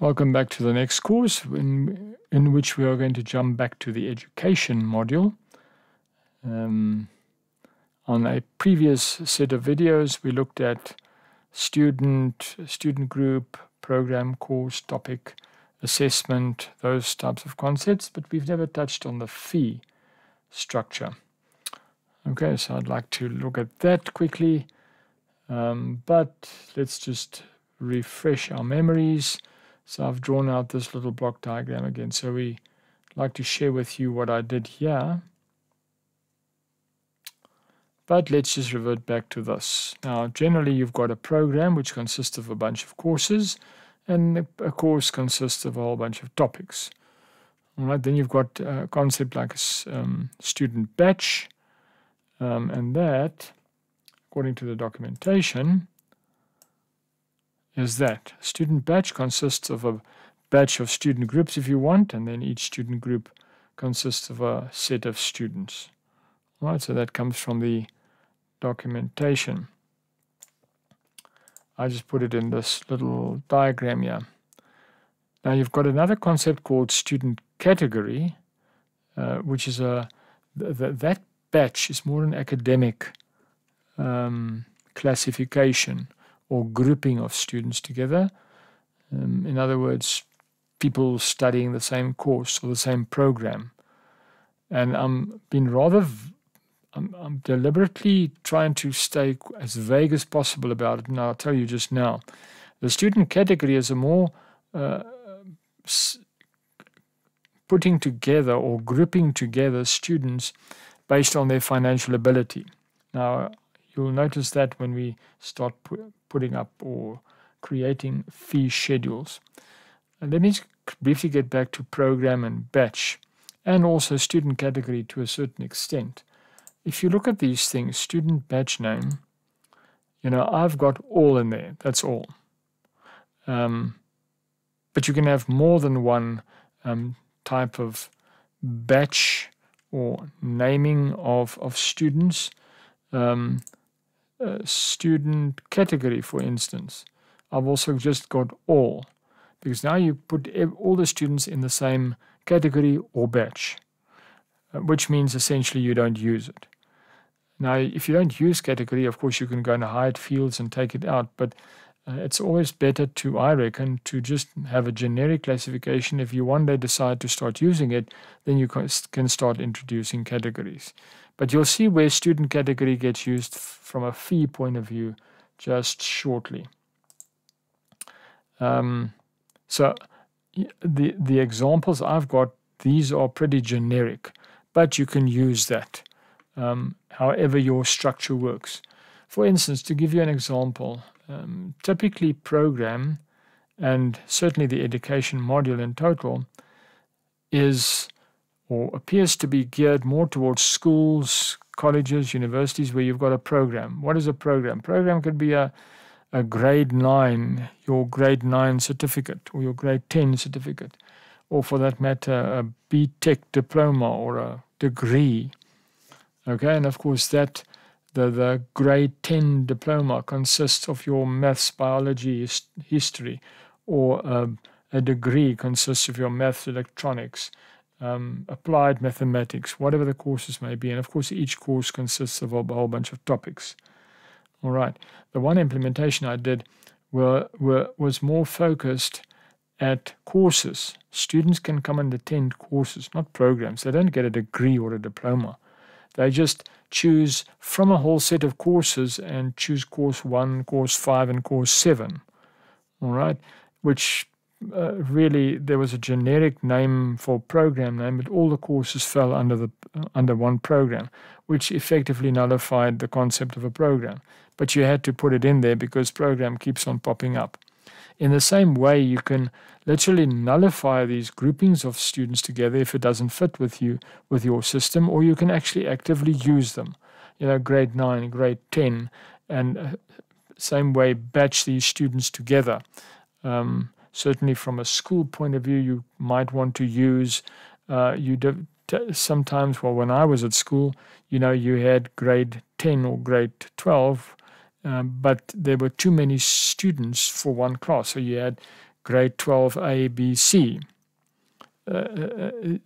Welcome back to the next course in which we are going to jump back to the education module. On a previous set of videos, we looked at student group, program, course, topic, assessment, those types of concepts, but we've never touched on the fee structure. Okay, so I'd like to look at that quickly, but let's just refresh our memories. So I've drawn out this little block diagram again. So we like to share with you what I did here. But let's just revert back to this. Now, generally, you've got a program which consists of a bunch of courses, and a course consists of a whole bunch of topics. All right, then you've got a concept like a student batch, and that, according to the documentation, is that student batch consists of a batch of student groups if you want, and then each student group consists of a set of students. All right, so that comes from the documentation. I just put it in this little diagram here. Now you've got another concept called student category, which is that batch is more an academic classification or grouping of students together. In other words, people studying the same course or the same program. And I'm deliberately trying to stay as vague as possible about it, and I'll tell you just now. The student category is a more putting together or grouping together students based on their financial ability. Now, you'll notice that when we start putting up or creating fee schedules. And let me briefly get back to program and batch, and also student category to a certain extent. If you look at these things, student batch name, I've got all in there, that's all. But you can have more than one type of batch or naming of students. Student category, for instance, I've also just got all, because now you put all the students in the same category or batch, which means essentially you don't use it. Now, if you don't use category, of course, you can go and hide fields and take it out, but it's always better to, I reckon, to just have a generic classification. If you one day decide to start using it, then you can start introducing categories. But you'll see where student category gets used from a fee point of view just shortly. So the examples I've got, these are pretty generic, but you can use that however your structure works. For instance, to give you an example, typically program, and certainly the education module in total, is or appears to be geared more towards schools, colleges, universities, where you've got a program. What is a program? Program could be a grade 9, your grade 9 certificate, or your grade 10 certificate, or for that matter, a B.Tech diploma or a degree. Okay, and of course that the grade 10 diploma consists of your maths, biology, history, or a degree consists of your maths, electronics, applied mathematics, whatever the courses may be. And of course, each course consists of a whole bunch of topics. All right. The one implementation I did was more focused at courses. Students can come and attend courses, not programs. They don't get a degree or a diploma. They just choose from a whole set of courses and choose course 1, course 5, and course 7. All right. Which really, there was a generic name for program name, but all the courses fell under one program, which effectively nullified the concept of a program. But you had to put it in there because program keeps on popping up. In the same way, you can literally nullify these groupings of students together if it doesn't fit with your system, or you can actually actively use them. Grade 9, grade 10, and same way batch these students together. Certainly from a school point of view, you might want to use, sometimes, well, when I was at school, you had grade 10 or grade 12, but there were too many students for one class. So you had grade 12 A, B, C.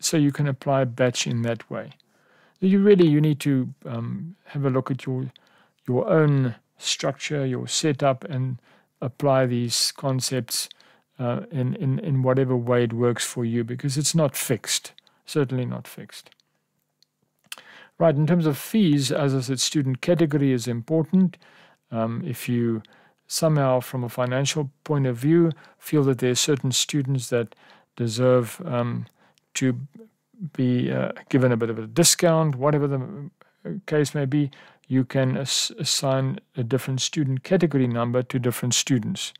So you can apply batch in that way. You need to have a look at your own structure, your setup, and apply these concepts in whatever way it works for you, because it's not fixed, certainly not fixed. Right, in terms of fees, as I said, student category is important. If you somehow, from a financial point of view, feel that there are certain students that deserve to be given a bit of a discount, whatever the case may be, you can assign a different student category number to different students.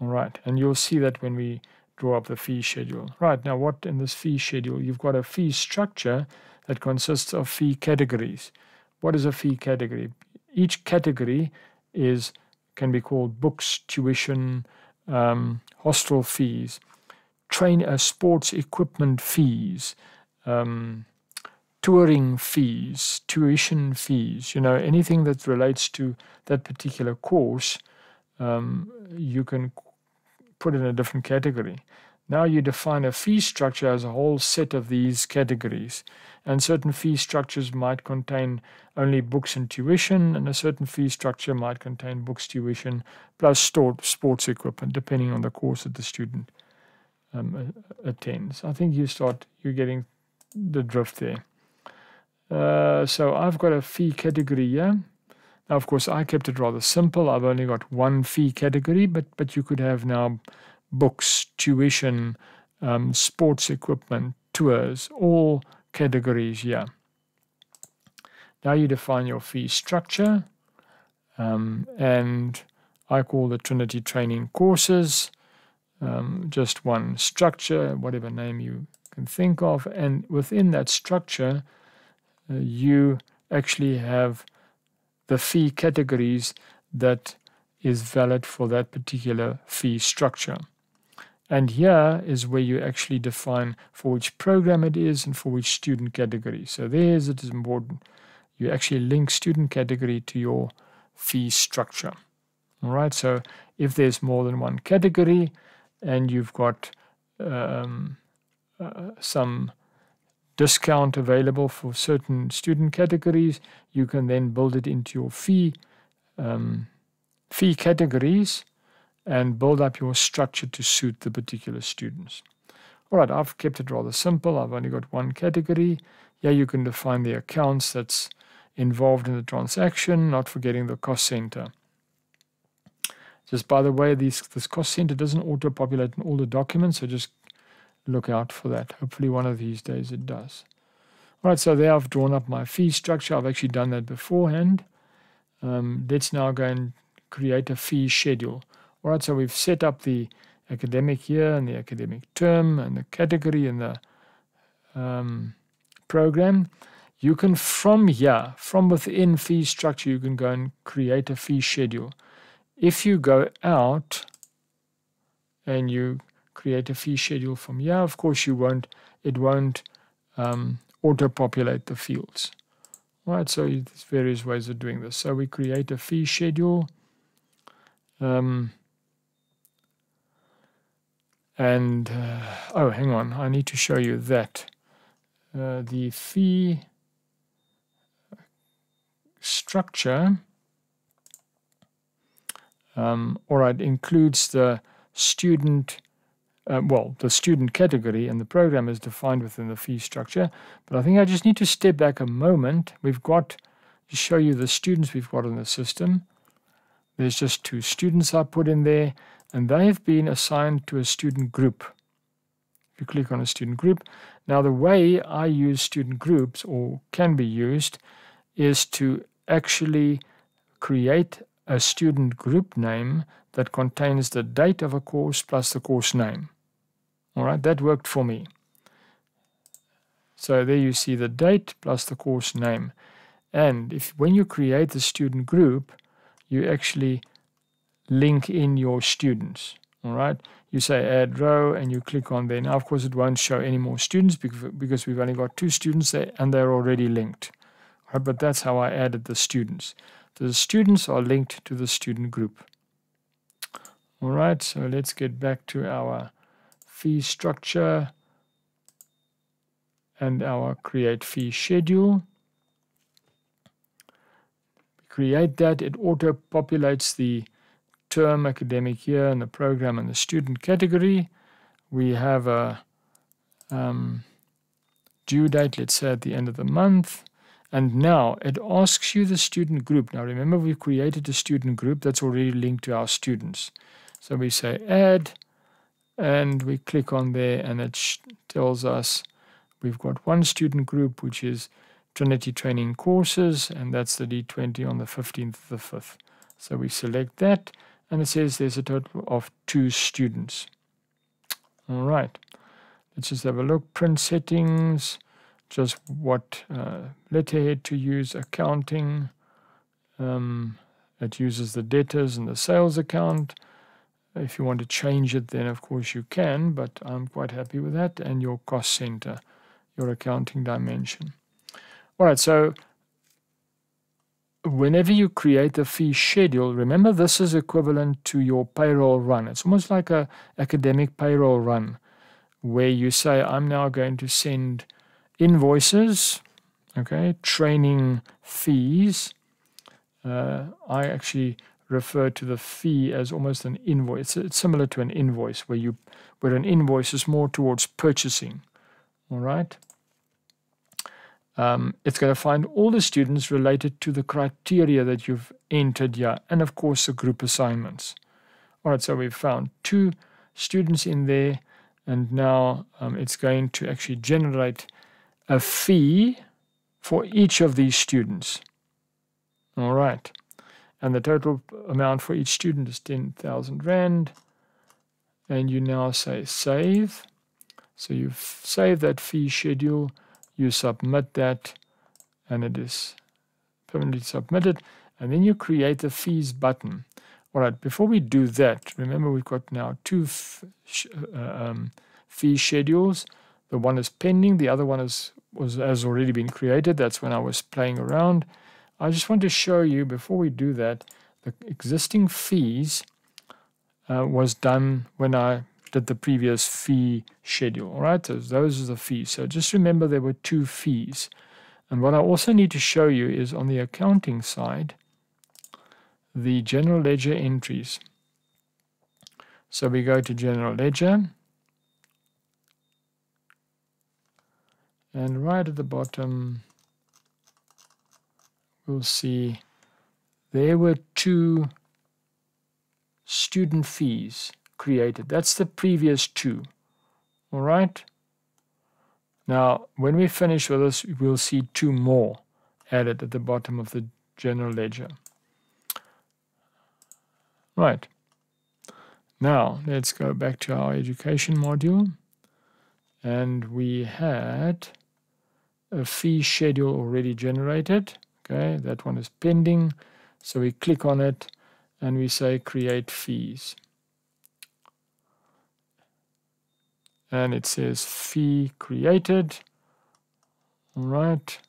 All right, and you'll see that when we draw up the fee schedule. Right, now what in this fee schedule? You've got a fee structure that consists of fee categories. What is a fee category? Each category can be called books, tuition, hostel fees, sports equipment fees, touring fees, tuition fees, anything that relates to that particular course, you can put in a different category. Now you define a fee structure as a whole set of these categories, and certain fee structures might contain only books and tuition, and a certain fee structure might contain books, tuition, plus sports equipment, depending on the course that the student attends. I think you're getting the drift there. So I've got a fee category here. Now, of course, I kept it rather simple. I've only got one fee category, but you could have now books, tuition, sports equipment, tours, all categories here. Now you define your fee structure, and I call the Trinity Training Courses, just one structure, whatever name you can think of, and within that structure, you actually have the fee categories that is valid for that particular fee structure. And here is where you actually define for which program it is and for which student category. So it is important. You actually link student category to your fee structure. All right, so if there's more than one category and you've got some discount available for certain student categories, you can then build it into your fee categories and build up your structure to suit the particular students. All right, I've kept it rather simple. I've only got one category. Here you can define the accounts that's involved in the transaction, not forgetting the cost center. Just by the way, this cost center doesn't auto-populate in all the documents, so just look out for that. Hopefully one of these days it does. All right, so there I've drawn up my fee structure. I've actually done that beforehand. Let's now go and create a fee schedule. All right, so we've set up the academic year and the academic term and the category and the program. You can from within fee structure, you can go and create a fee schedule. If you go out and you create a fee schedule from here, of course it won't auto-populate the fields. All right, so there's various ways of doing this. So we create a fee schedule. Oh, hang on, I need to show you that. The fee structure, all right, includes the student, the student category, and the program is defined within the fee structure. But I think I just need to step back a moment. We've got to show you the students we've got in the system. There's just 2 students I put in there, and they've been assigned to a student group. If you click on a student group, now the way I use student groups, or can be used, is to actually create a student group name that contains the date of a course plus the course name. All right, that worked for me. So there you see the date plus the course name. And when you create the student group, you actually link in your students. All right, you say add row and you click on there. Now, of course, it won't show any more students because we've only got 2 students there and they're already linked. All right, but that's how I added the students. The students are linked to the student group. All right, so let's get back to our fee structure and our create fee schedule. Create that, it auto-populates the term, academic year, and the program and the student category. We have a due date, let's say at the end of the month. And now it asks you the student group. Now remember, we've created a student group that's already linked to our students. So we say add, and we click on there, and it tells us we've got one student group, which is Trinity Training Courses, and that's the D20 on the 15th of the 5th. So we select that, and it says there's a total of 2 students. All right, let's just have a look. Print settings, just what letterhead to use, accounting. It uses the debtors and the sales account. If you want to change it, then of course you can, but I'm quite happy with that. And your cost center, your accounting dimension. All right, so whenever you create a fee schedule, remember this is equivalent to your payroll run. It's almost like an academic payroll run where you say, I'm now going to send invoices, okay, training fees. I actually refer to the fee as almost an invoice. It's similar to an invoice where an invoice is more towards purchasing. All right. It's going to find all the students related to the criteria that you've entered here, and of course the group assignments. All right, so we've found 2 students in there, and now it's going to actually generate a fee for each of these students. All right, and the total amount for each student is 10,000 Rand, and you now say save. So you've saved that fee schedule. You submit that, and it is permanently submitted, and then you create the fees button. All right, before we do that, remember we've got now 2 fee schedules. The one is pending, the other one has already been created. That's when I was playing around. I just want to show you, before we do that, the existing fees was done when I did the previous fee schedule. All right, so those are the fees. So just remember there were 2 fees. And what I also need to show you is on the accounting side, the general ledger entries. So we go to general ledger, and right at the bottom we'll see there were 2 student fees created. That's the previous 2. All right. Now, when we finish with this, we'll see 2 more added at the bottom of the general ledger. Right. Now, let's go back to our education module. And we had a fee schedule already generated. Okay, that one is pending. So we click on it and we say create fees. And it says fee created. All right.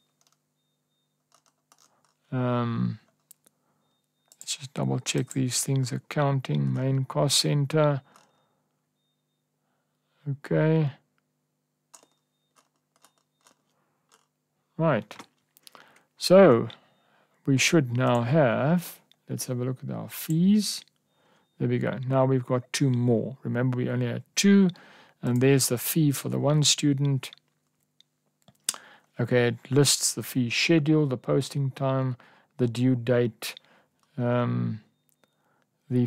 Let's just double check these things. Accounting, main cost center. Okay. Right. So we should now have, let's have a look at our fees. There we go. Now we've got 2 more. Remember, we only had 2. And there's the fee for the 1 student. Okay, it lists the fee schedule, the posting time, the due date, the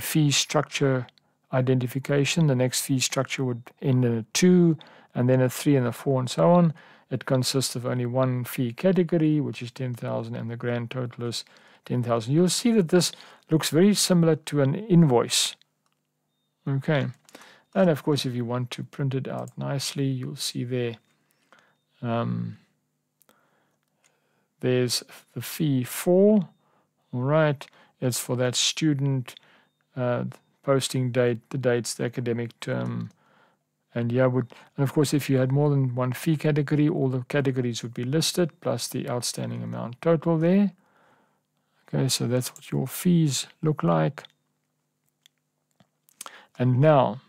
fee structure identification. The next fee structure would end in a 2, and then a 3 and a 4, and so on. It consists of only 1 fee category, which is 10,000, and the grand total is 10,000. You'll see that this looks very similar to an invoice. Okay. And of course, if you want to print it out nicely, you'll see there, there's the fee 4. All right, it's for that student, posting date, the dates, the academic term. And of course, if you had more than 1 fee category, all the categories would be listed, plus the outstanding amount total there. Okay, so that's what your fees look like. And now,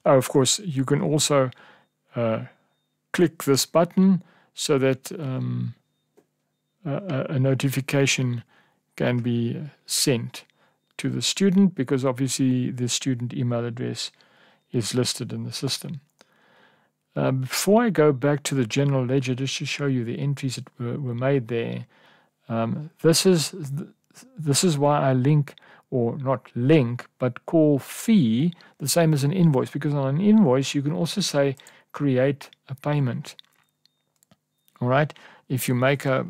of course, you can also click this button so that a notification can be sent to the student, because obviously the student email address is listed in the system. Before I go back to the general ledger, just to show you the entries that were made there, this is why I link, or not link, but call fee the same as an invoice, because on an invoice you can also say create a payment. All right, if you make a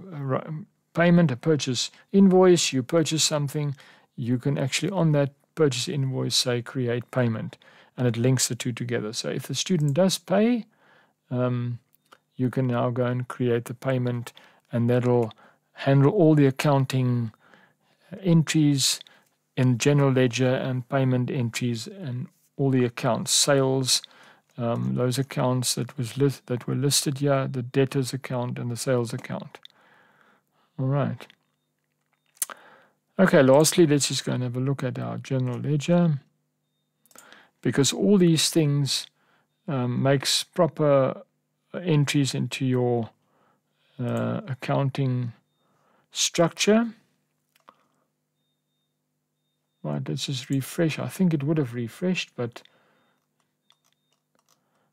payment, a purchase invoice, you purchase something, you can actually on that purchase invoice say create payment, and it links the two together. So if the student does pay, you can now go and create the payment, and that'll handle all the accounting entries in general ledger and payment entries and all the accounts, sales, those accounts that were listed here, the debtors account and the sales account. All right. Okay, lastly, let's just go and have a look at our general ledger, because all these things makes proper entries into your accounting structure. Right, let's just refresh. I think it would have refreshed, but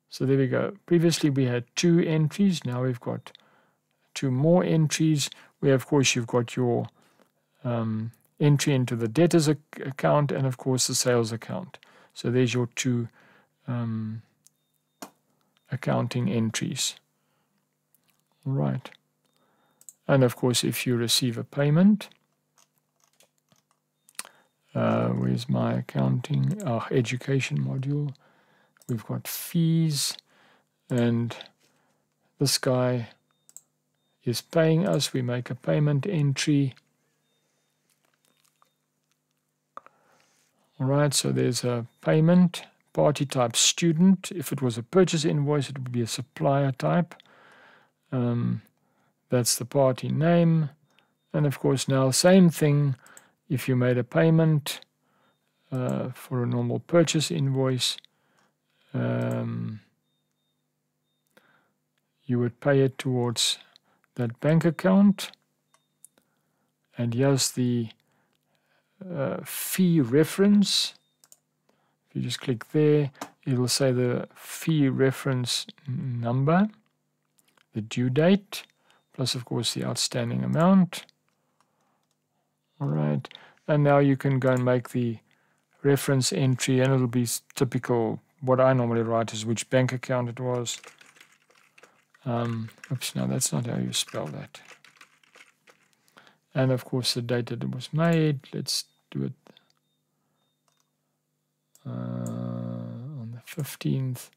so there we go. Previously we had 2 entries. Now we've got 2 more entries, where of course you've got your entry into the debtors account and of course the sales account. So there's your 2 accounting entries. All right. And of course, if you receive a payment, where's my accounting, education module? We've got fees, and this guy is paying us. We make a payment entry. All right, so there's a payment, party type student. If it was a purchase invoice, it would be a supplier type. That's the party name. And of course now same thing, if you made a payment for a normal purchase invoice, you would pay it towards that bank account. And here's the fee reference. If you just click there, it will say the fee reference number, the due date, plus of course the outstanding amount. All right, and now you can go and make the reference entry, and it'll be typical. What I normally write is which bank account it was. Oops, no, that's not how you spell that. And of course the date that it was made. Let's do it on the 15th.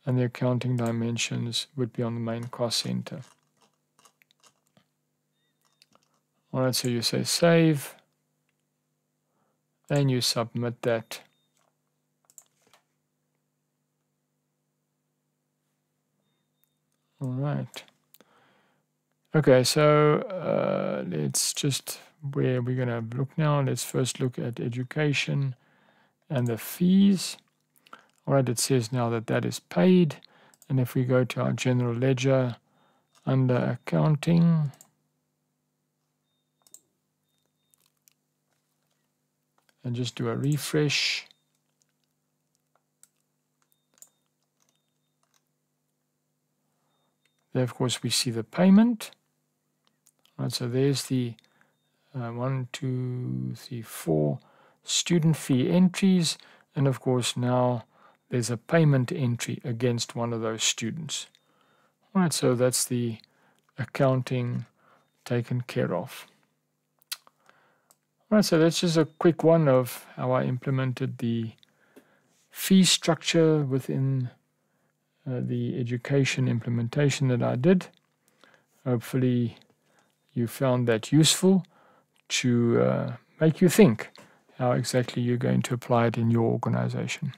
And the accounting dimensions would be on the main cost center. All right, so you say save, and you submit that. All right. Okay, so let's just, where we're going to look now, let's first look at education and the fees. All right, it says now that that is paid. And if we go to our general ledger under accounting, and just do a refresh, there of course we see the payment. All right, so there's the 1, 2, 3, 4 student fee entries, and of course now there's a payment entry against one of those students. All right, so that's the accounting taken care of. All right, so that's just a quick one of how I implemented the fee structure within the education implementation that I did. Hopefully you found that useful to make you think how exactly you're going to apply it in your organization.